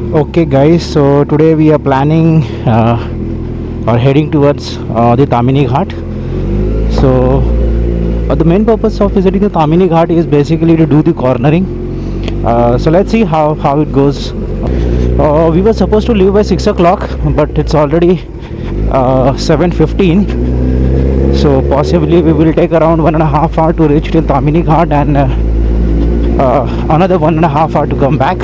Okay, guys, so today we are planning or heading towards the Tamini Ghat. So, the main purpose of visiting the Tamini Ghat is basically to do the cornering. So, let's see how it goes. We were supposed to leave by 6 o'clock, but it's already 7:15. So, possibly we will take around 1.5 hours to reach till Tamini Ghat and another 1.5 hours to come back.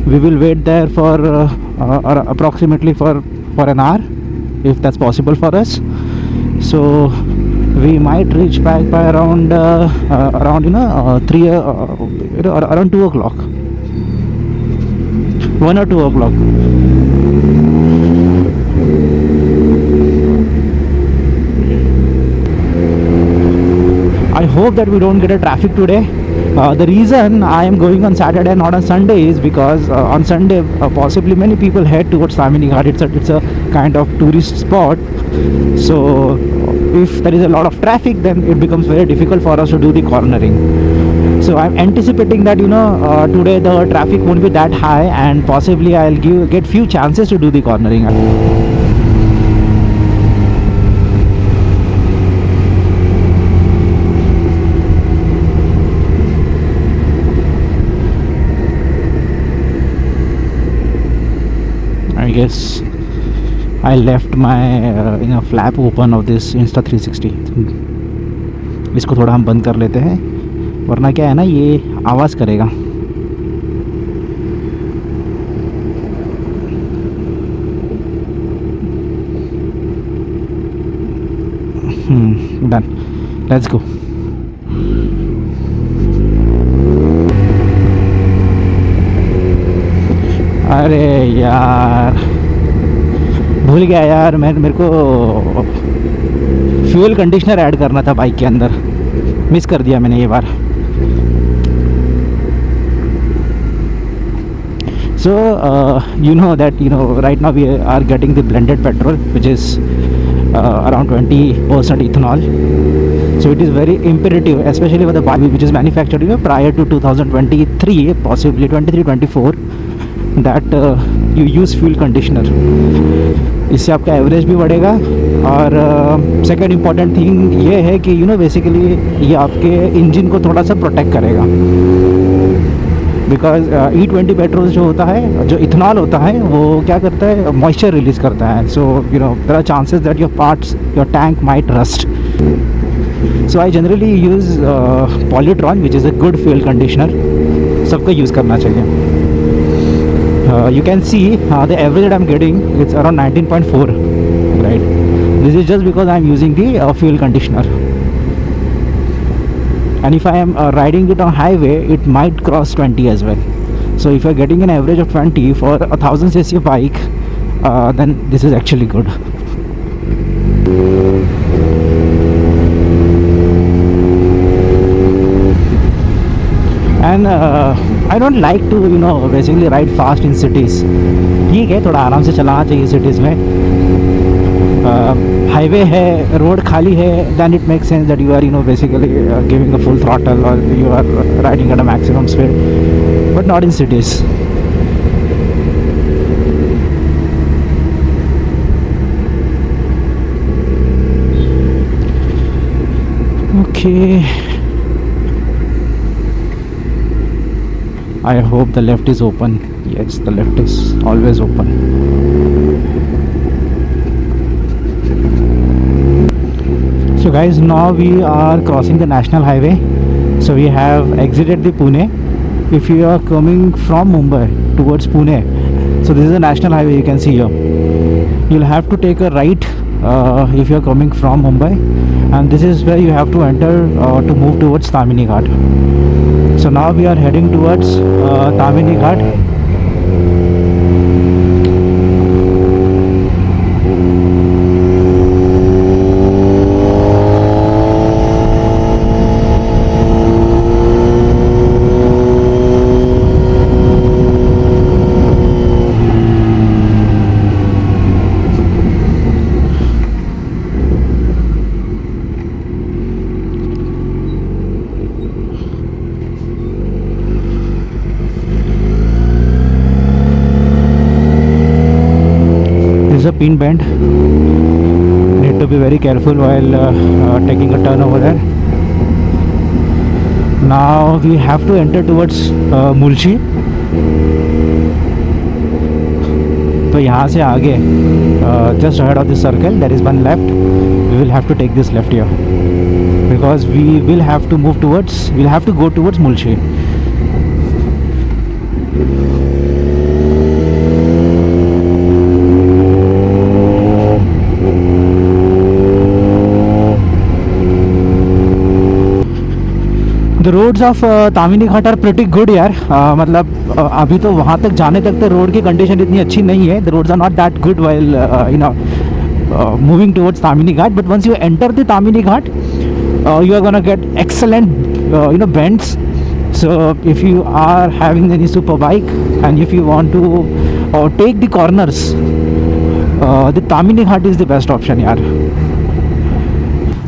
We will wait there for approximately for an hour if that's possible for us. So we might reach back by around 3 around 2 o'clock, 1 or 2 o'clock. I hope that we don't get a traffic today. The reason I am going on Saturday and not on Sunday is because on Sunday possibly many people head towards Tamini Ghat. It's a kind of tourist spot. So if there is a lot of traffic, then it becomes very difficult for us to do the cornering. So I'm anticipating that today the traffic won't be that high and possibly I'll get few chances to do the cornering. I guess I left my flap open of this Insta360. इसको थोड़ा हम बंद कर लेते हैं, वरना क्या है ना, ये आवाज़ करेगा. Done, let's go. अरे यार, भूल गया यार, मेरे को फ्यूल कंडीशनर ऐड करना था बाइक के अंदर. मिस कर दिया मैंने ये बार. So you know that right now we are getting the blended petrol, which is around 20% ethanol. So it is very imperative, especially for the bike which is manufactured prior to 2023, possibly 23-24, that you use fuel conditioner. इससे आपका average भी बढ़ेगा. और second important thing ये है कि basically ये आपके इंजन को थोड़ा सा प्रोटेक्ट करेगा. बिकॉज E20 पेट्रोल जो होता है, जो इथेनॉल होता है, वो क्या करता है, मॉइस्चर रिलीज़ करता है. So there are chances that your tank might rust. So I generally use Polytron, which is a good fuel conditioner. सबको यूज़ करना चाहिए. You can see the average that I'm getting, it's around 19.4, right? This is just because I'm using the fuel conditioner. And if I am riding it on highway, it might cross 20 as well. So if you're getting an average of 20 for a 1000cc bike, then this is actually good. And I don't like to basically ride fast in cities. ठीक है, थोड़ा आराम से चलाना चाहिए cities में. Highway है, road खाली है, then it makes sense that you are basically giving a full throttle or you are riding at a maximum speed, but not in cities. Okay, I hope the left is open. Yes, the left is always open. So guys, now we are crossing the national highway. So we have exited the Pune. If you are coming from Mumbai towards Pune, so this is a national highway, you can see here. You'll have to take a right if you are coming from Mumbai, and this is where you have to enter to move towards Tamini Ghat. So now we are heading towards Tamini Ghat. is a pin bend. Need to be very careful while taking a turn over there. Now we have to enter towards Mulchi. तो यहाँ से आगे just ahead of this circle there is one left. We will have to take this left here because we will have to move towards, we'll have to go towards Mulchi. The roads of Tamhini Ghat are pretty good यार. मतलब अभी तो वहाँ तक जाने तक तो road की कंडीशन इतनी अच्छी नहीं है. The roads are not that good while you know moving towards Tamini Ghat, but once you enter the Tamini Ghat you are gonna get excellent bends. So if you are having any super bike and if you want to take the corners, the Tamini Ghat is the best option यार.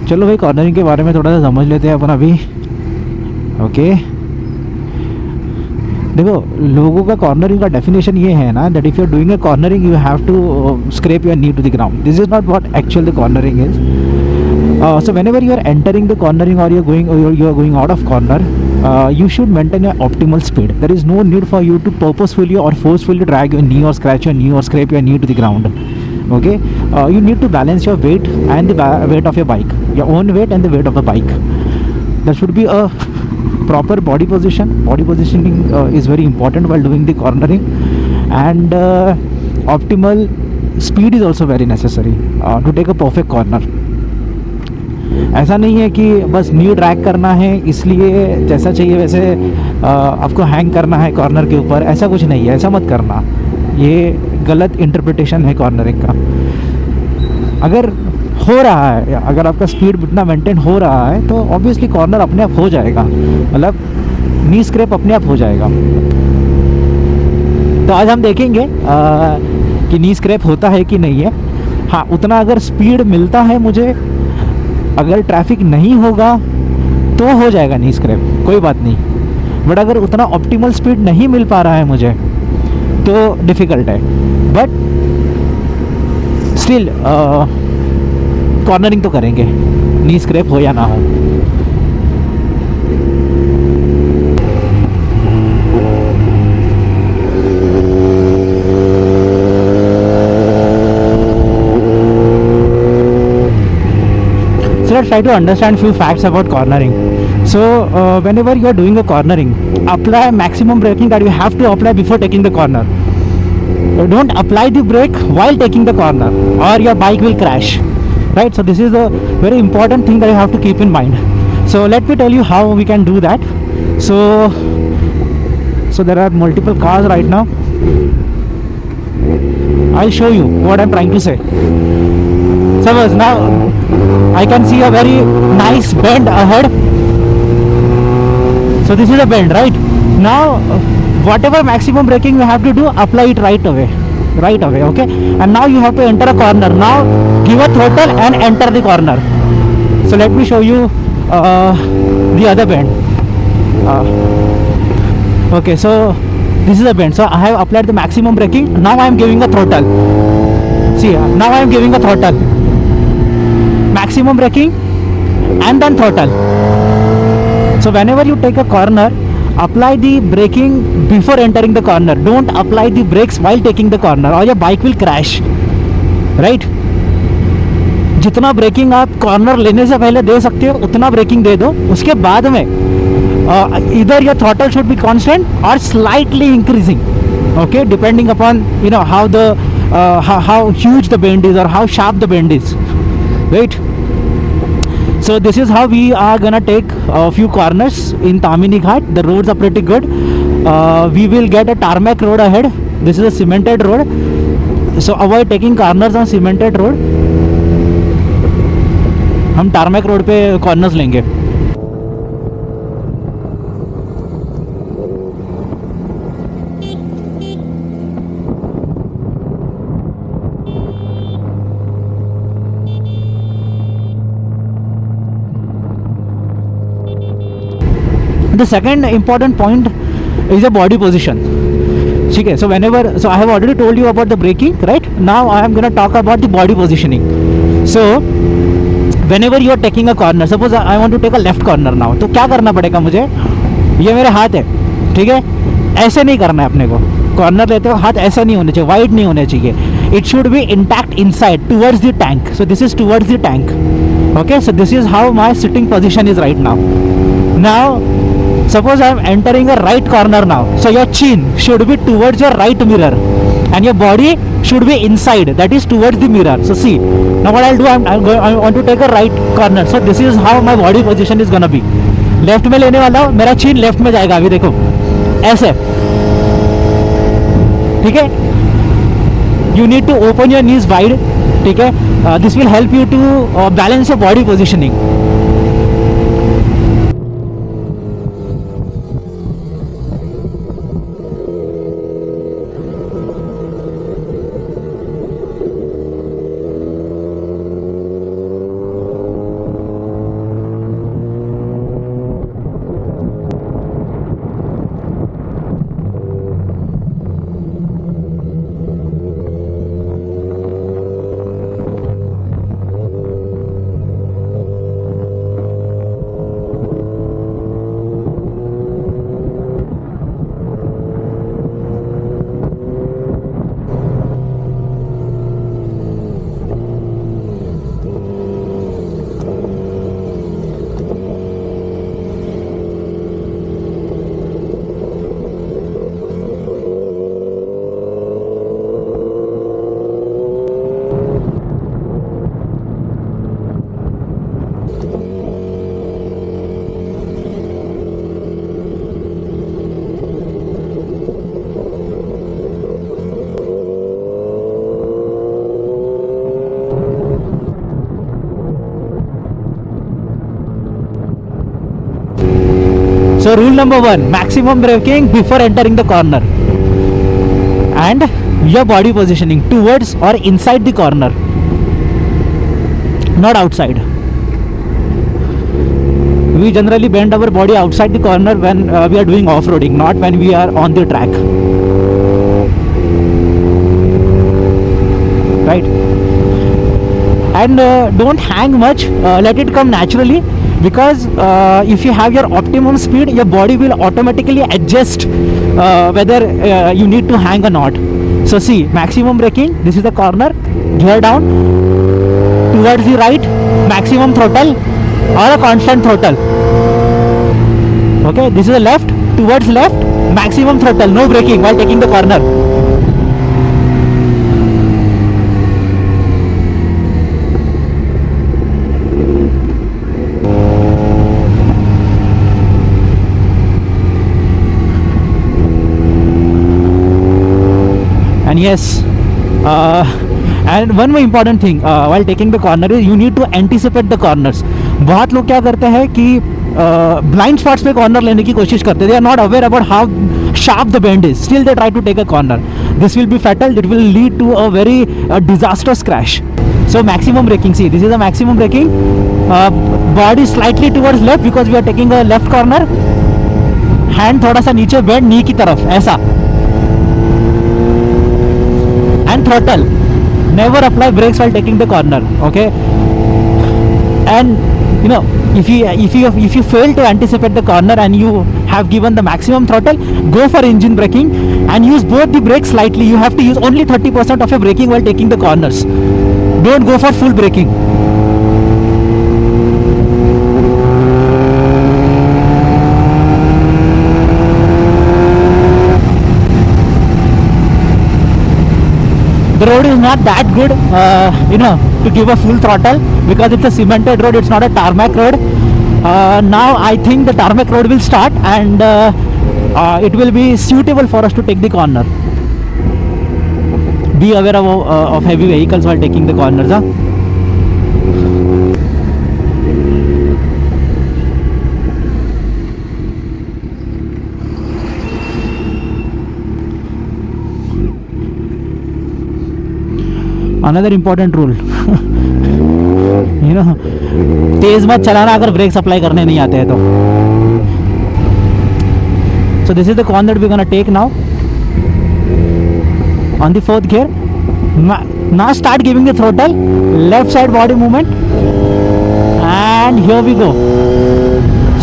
चलो भाई cornering के बारे में थोड़ा सा समझ लेते हैं अपन अभी. ओके देखो लोगों का कॉर्नरिंग का डेफिनेशन ये है ना that if you are doing a cornering you have to scrape your knee to the ground. This is not what actual the cornering is. So whenever you are entering the cornering or you are going out of corner, you should maintain your optimal speed. There is no need for you to purposefully or forcefully drag your knee or scratch your knee or scrape your knee to the ground. Okay, you need to balance your weight and the weight of your bike, your own weight and the weight of the bike. There should be a proper body position. Body positioning is very important while doing the cornering, and optimal speed is also very necessary to take a perfect corner. ऐसा नहीं है कि बस new drag करना है इसलिए जैसा चाहिए वैसे आपको हैंग करना है कॉर्नर के ऊपर. ऐसा कुछ नहीं है, ऐसा मत करना. ये गलत इंटरप्रिटेशन है कॉर्नरिंग का. अगर हो रहा है, अगर आपका स्पीड इतना मेंटेन हो रहा है तो ऑब्वियसली कॉर्नर अपने आप हो जाएगा. मतलब नी स्क्रैप अपने आप हो जाएगा. तो आज हम देखेंगे कि नी स्क्रैप होता है कि नहीं है. हाँ, उतना अगर स्पीड मिलता है मुझे, अगर ट्रैफिक नहीं होगा तो हो जाएगा नी स्क्रैप, कोई बात नहीं. बट अगर उतना ऑप्टिमल स्पीड नहीं मिल पा रहा है मुझे तो डिफ़िकल्ट है. बट स्टिल कॉर्नरिंग तो करेंगे, नी स्क्रैप हो या ना हो. So let's try to understand few facts about cornering. So whenever you are doing a cornering, apply maximum braking that you have to apply before taking the corner. Don't apply the brake while taking the corner or your bike will crash. Right, so this is a very important thing that you have to keep in mind. So let me tell you how we can do that. So there are multiple cars right now. I'll show you what I'm trying to say. Suppose now I can see a very nice bend ahead. So this is a bend, right? Now whatever maximum braking you have to do, apply it right away, okay? And now you have to enter a corner. Now give a throttle and enter the corner. So let me show you the other bend. Okay, so this is a bend. So I have applied the maximum braking. Now I am giving a throttle. See, now I am giving a throttle. Maximum braking and then throttle. So whenever you take a corner, apply the braking before entering the corner. Don't apply the brakes while taking the corner or your bike will crash. Right? जितना breaking आप corner लेने से पहले दे सकते हो उतना breaking दे दो. उसके बाद में either your throttle should be constant or slightly increasing, okay, depending upon how the how huge the bend is or how sharp the bend is, right? So this is how we are gonna take a few corners in Tamini Ghat. The roads are pretty good. We will get a tarmac road ahead. This is a cemented road, so avoid taking corners on cemented road. हम tarmac road पे corners लेंगे. The second important point is a body position. ठीक है. So whenever, so I have already told you about the braking, right? Now I am gonna talk about the body positioning. So whenever you are taking a corner, suppose I want to take a left corner now, तो क्या करना पड़ेगा मुझे? ये मेरे हाथ है, ठीक है, ऐसे नहीं करना है अपने को. कॉर्नर लेते हो हाथ ऐसे नहीं होने चाहिए, वाइड नहीं होने चाहिए. It should be intact inside towards the tank. So this is towards the tank. Okay, so this is how my sitting position is right now. Now suppose I am entering a right corner now, so your chin should be towards your right mirror and your body should be inside, that is towards the mirror. So see, now what I'll do, I want to take a right corner, so this is how my body position is gonna be. Left में लेने वाला हूँ, मेरा chin left में जाएगा. अभी देखो ऐसे, ठीक है. You need to open your knees wide, ठीक है. This will help you to balance your body positioning. So rule number 1, maximum braking before entering the corner, and your body positioning towards or inside the corner, not outside. We generally bend our body outside the corner when we are doing off-roading, not when we are on the track, right? And don't hang much, let it come naturally. Because if you have your optimum speed, your body will automatically adjust whether you need to hang or not. So see, maximum braking, this is the corner, gear down, towards the right, maximum throttle or a constant throttle. Okay, this is the left, towards left, maximum throttle, no braking while taking the corner. And yes, and one more important thing while taking the corner is you need to anticipate the corners. बहुत लोग क्या करते हैं कि blind spots पे corner लेने की कोशिश करते हैं. They are not aware about how sharp the bend is. Still they try to take a corner. This will be fatal. It will lead to a very disastrous crash. So maximum braking. See, this is the maximum braking. Body slightly towards left because we are taking a left corner. Hand थोड़ा सा नीचे bend knee की तरफ ऐसा. And throttle, never apply brakes while taking the corner. Okay, and you know, if you fail to anticipate the corner and you have given the maximum throttle, go for engine braking and use both the brakes slightly. You have to use only 30% of your braking while taking the corners. Don't go for full braking. The road is not that good, to give a full throttle because it's a cemented road. It's not a tarmac road. Now I think the tarmac road will start and it will be suitable for us to take the corner. Be aware of heavy vehicles while taking the corners. Another important rule, तेज मत चलाना अगर breaks apply करने नहीं आते हैं तो. So this is the corner that we're gonna take now. on the fourth gear. Now start giving the throttle, left side body movement, and here we go.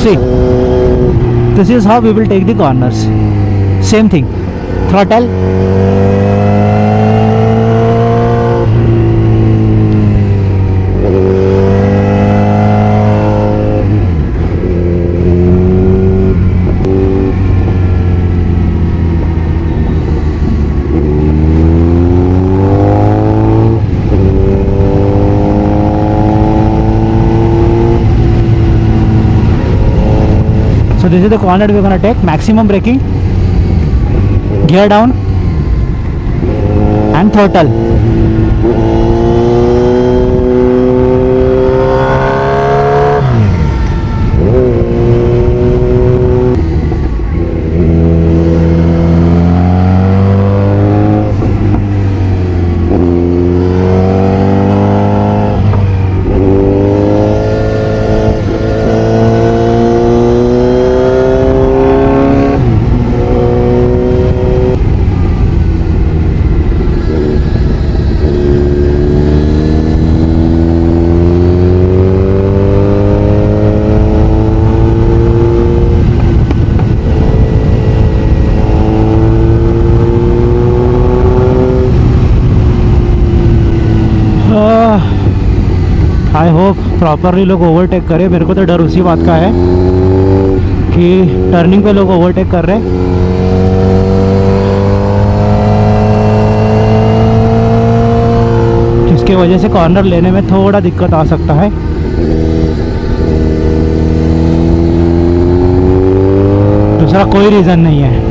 See, this is how we will take the corners. Same thing, throttle, so this is the corner we're gonna take. Maximum braking, gear down, and throttle. I hope properly लोग overtake करें. मेरे को तो डर उसी बात का है कि टर्निंग पे लोग ओवरटेक कर रहे हैं, जिसके वजह से कॉर्नर लेने में थोड़ा दिक्कत आ सकता है. दूसरा कोई रीज़न नहीं है.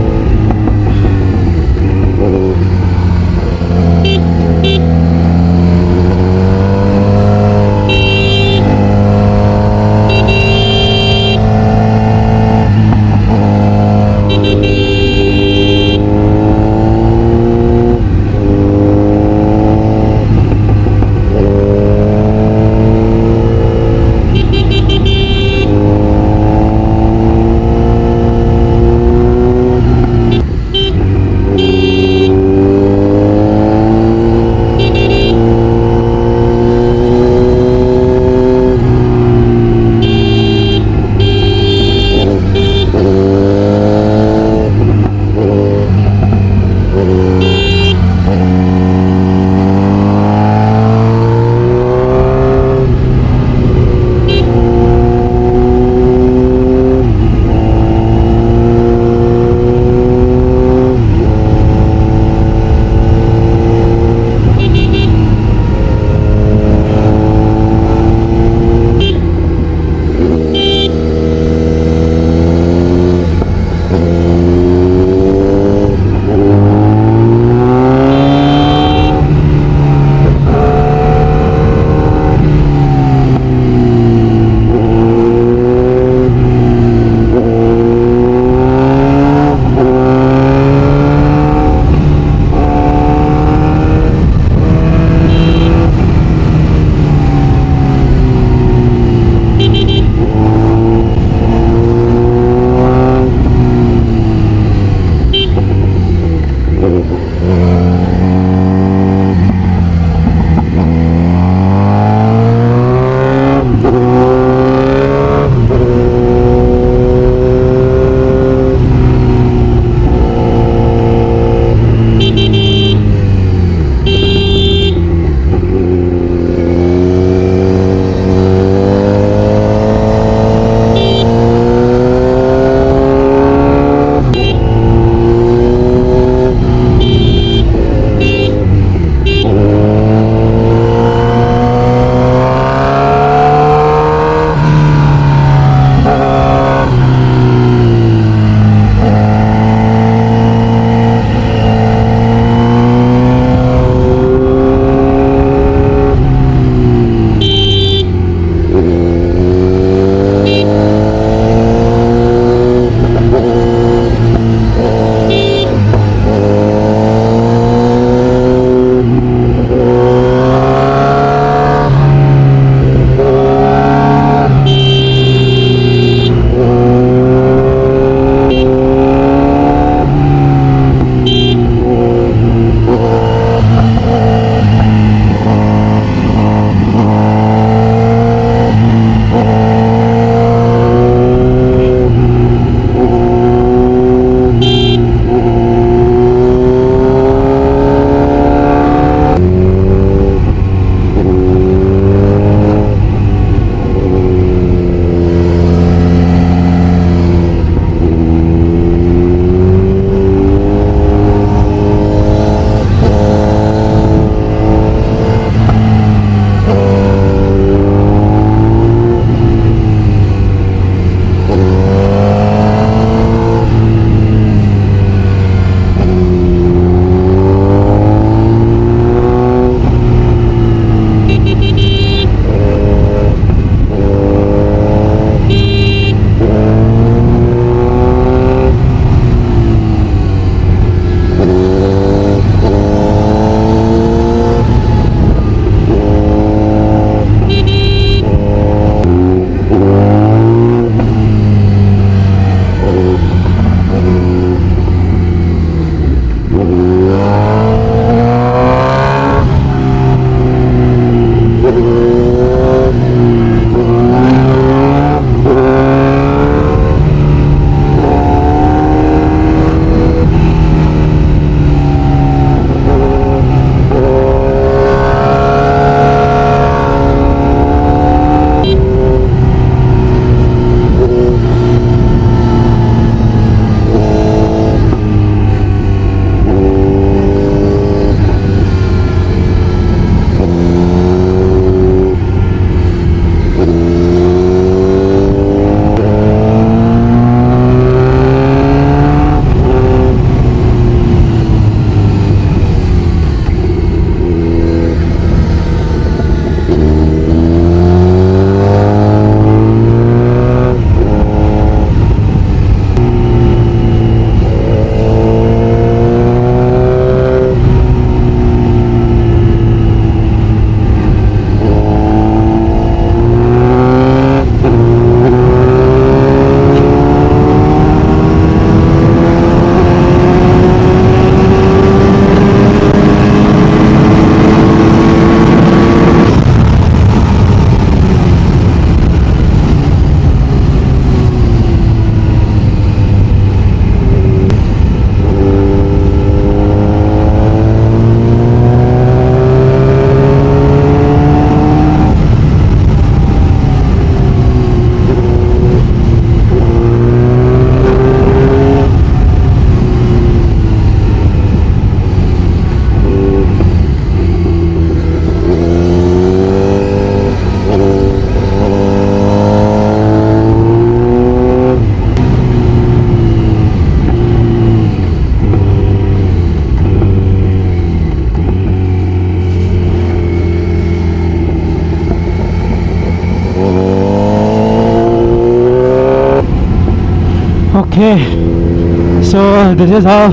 Okay, so this is how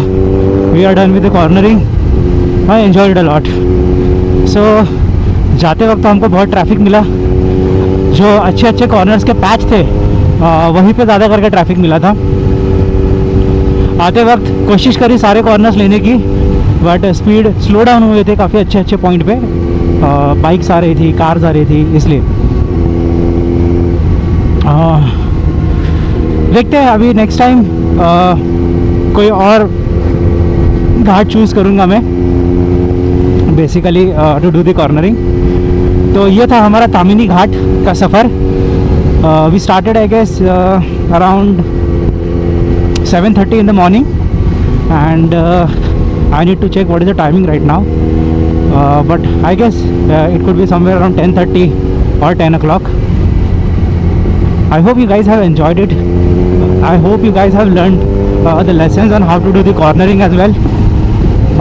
we are done with the cornering. I enjoyed it a lot. So जाते वक्त हमको बहुत ट्रैफिक मिला. जो अच्छे अच्छे कॉर्नर्स के पैच थे वहीं पे ज़्यादा करके ट्रैफिक मिला था. आते वक्त कोशिश करी सारे कॉर्नर्स लेने की, बट स्पीड स्लो डाउन हुए थे काफ़ी अच्छे अच्छे पॉइंट पे. बाइक्स आ रही थी, कार्स आ रही थी, इसलिए देखते हैं. अभी नेक्स्ट टाइम कोई और घाट चूज़ करूँगा मैं basically to do the cornering. तो ये था हमारा तामिनी घाट का सफ़र. We started I guess around 7:30 in the morning, and I need to check what is the timing right now, but I guess it could be somewhere around 10:30 or 10 o'clock. I hope you guys have enjoyed it. I hope you guys have learned the lessons on how to do the cornering as well.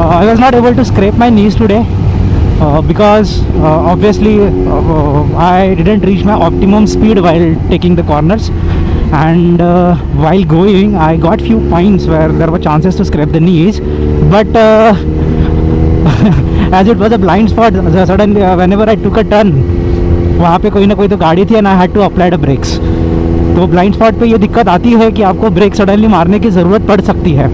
I was not able to scrape my knees today because obviously I didn't reach my optimum speed while taking the corners, and while going I got few points where there were chances to scrape the knees, but as it was a blind spot, suddenly whenever I took a turn वहाँ पे कोई ना कोई तो गाड़ी थी and I had to apply the brakes. तो blind spot पे ये दिक्कत आती है कि आपको ब्रेक सडनली मारने की ज़रूरत पड़ सकती है.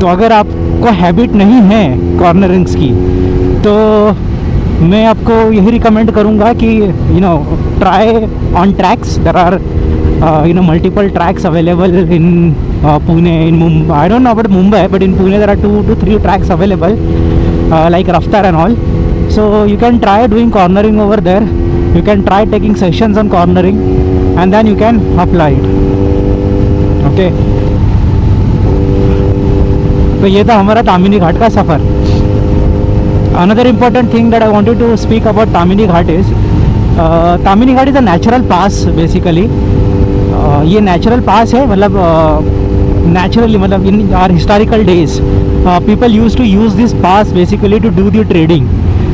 तो अगर आपको हैबिट नहीं है कॉर्नरिंग्स की तो मैं आपको यही रिकमेंड करूँगा कि try on tracks. There are multiple tracks available in Pune, in Mumbai. I don't know about Mumbai, but in Pune there are 2 to 3 tracks available, like Raftar and all. So you can try doing cornering over there. You can try taking sessions on cornering, and then you can apply it. Okay. तो ये था हमारा तामिनी घाट का सफ़र. Another important thing that I wanted to speak about Tamini Ghat is Tamini Ghat is a natural pass basically. ये natural pass है, मतलब naturally, मतलब in our historical days people use to use this pass basically to do the trading,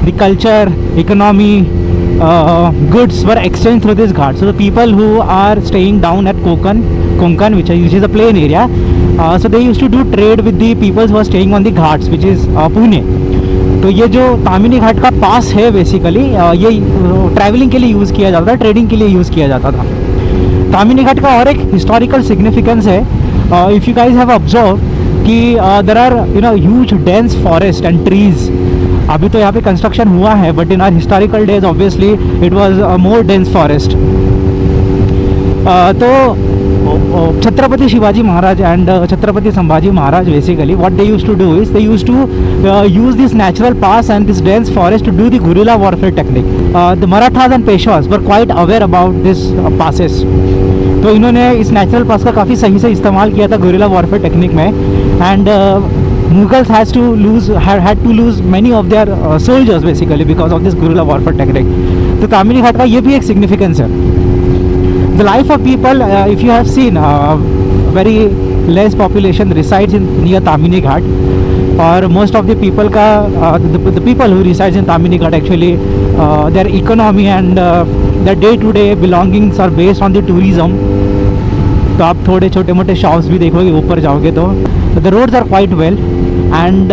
the culture, economy, goods were exchanged through this ghat. So the people who are staying down at Konkan, which is a plain area, so they used to do trade with the people who are staying on the ghats, which is Pune. तो ये जो तामिनी घाट का पास है basically ये travelling के लिए use किया जाता था, ट्रेडिंग के लिए यूज़ किया जाता था. तामिनी घाट का और एक हिस्टोरिकल सिग्निफिकेंस है. If you guys have observe कि there are huge dense forest and trees. अभी तो यहाँ पे कंस्ट्रक्शन हुआ है, but in our historical days obviously it was more dense forest. तो Chhatrapati Shivaji Maharaj and Chhatrapati Sambhaji Maharaj basically what they used to do is they used to use this natural pass and this dense forest to do the guerrilla warfare technique. The Marathas and Peshwas were quite aware about this passes. तो इन्होंने इस natural पास का काफ़ी सही से इस्तेमाल किया था गुरिल्ला वॉरफेयर टेक्निक में. And Mughals had to lose many of their soldiers basically because of this guerrilla warfare technique. तो तामिनी घाट का ये भी एक significance है. The life of people, if you have seen, very less population resides in near Tamini Ghat, or most of the people the people who resides in Tamini Ghat actually their economy and their day-to-day belongings are based on the tourism. तो आप थोड़े छोटे मोटे shops भी देखोगे ऊपर जाओगे तो the roads are quite well and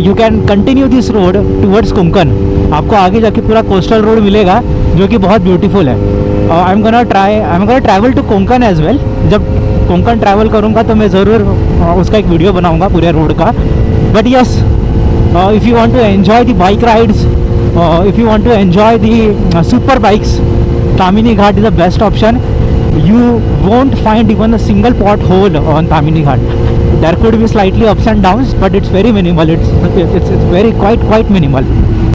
you can continue this road towards Konkan. आपको आगे जाके पूरा कोस्टल रोड मिलेगा जो कि बहुत ब्यूटीफुल है. I am gonna travel to Konkan as well. जब कोंकण ट्रैवल करूँगा तो मैं ज़रूर उसका एक वीडियो बनाऊँगा पूरे रोड का. But yes, if you want to enjoy the bike rides, if you want to enjoy the super bikes, Tamhini Ghat is the best option. You won't find even a single pothole on Tamini Ghat. There could be slightly ups and downs, but it's very minimal. It's very quite minimal.